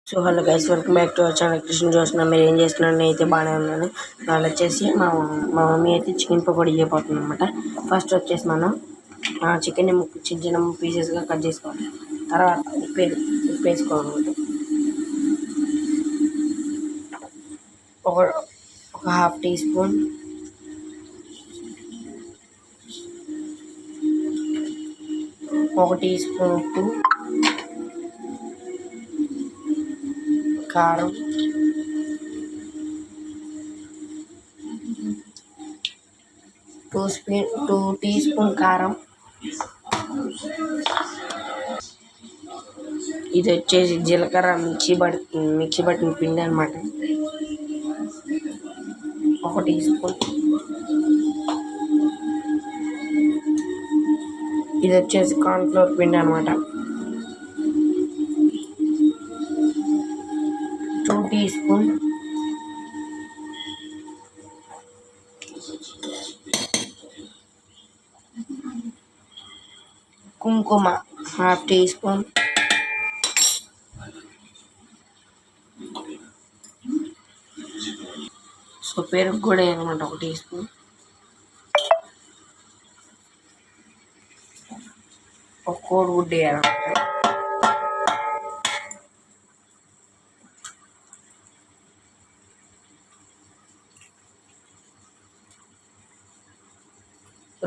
So hello guys, welcome back to our channel. Krishna చూస్తున్నా. మీరు ఏం చేస్తున్నాను? నేనైతే బాగానే ఉన్నాను. వాళ్ళు వచ్చేసి మా మమ్మీ అయితే చికెన్ పకోడీ చేయబోతుంది అనమాట. ఫస్ట్ వచ్చేసి మనం చికెన్ని చిన్న చిన్న పీసెస్గా కట్ చేసుకోవాలి. తర్వాత ఉప్పు వేసుకోవాలన్నమాట. ఒక హాఫ్ టీ స్పూన్ ఉప్పు, కారం, 2 టీ స్పూన్ కారం. ఇది వచ్చేసి జీలకర్ర మిక్సీ పట్టిన పిండి అనమాట, 1 టీ స్పూన్. ఇది వచ్చేసి కార్న్ఫ్లోర్ పిండి అనమాట, 2 టీ స్పూన్. కుంకుమ 1/2 టీ స్పూన్. సో పెరుగు కూడా అనమాట, 1 టీ స్పూన్. ఒక కోడిగుడ్డు వేయాలన్నమాట.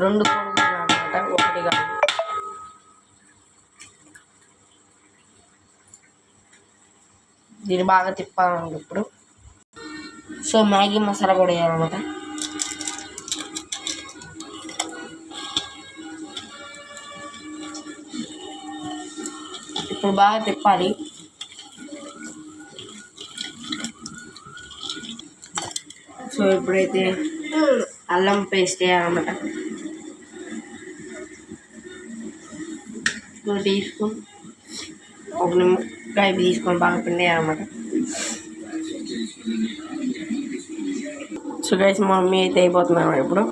రెండు కోడిగుడ్లు అనమాట, ఒకటి కాదు. దీన్ని బాగా తిప్పాలన్నమాట ఇప్పుడు. సో మ్యాగీ మసాలా కూడా వేయాలన్నమాట. ఇప్పుడు బాగా తిప్పాలి. సో ఇప్పుడైతే అల్లం పేస్ట్ వేయాలన్నమాట, 2 టీ స్పూన్. ఒక నిమ్మకాయ తీసుకొని బాగా పిండి వేయాలన్నమాట. సో గైస్, మా మమ్మీ అయితే అయిపోతుంది అన్నమాట ఇప్పుడు.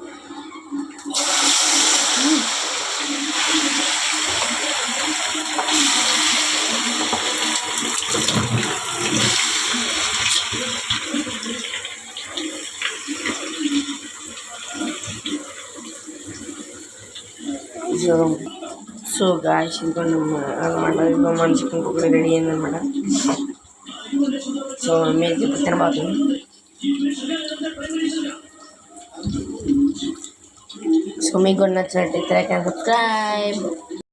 సో గాయస్, అనమాట మన చికెన్ పకోడీ రెడీ అయిందనమాట. సో మీరు ఇప్పుడు తినబోతుంది. సో మీకు కూడా నచ్చినట్టయితే లైక్ అండ్ సబ్స్క్రైబ్.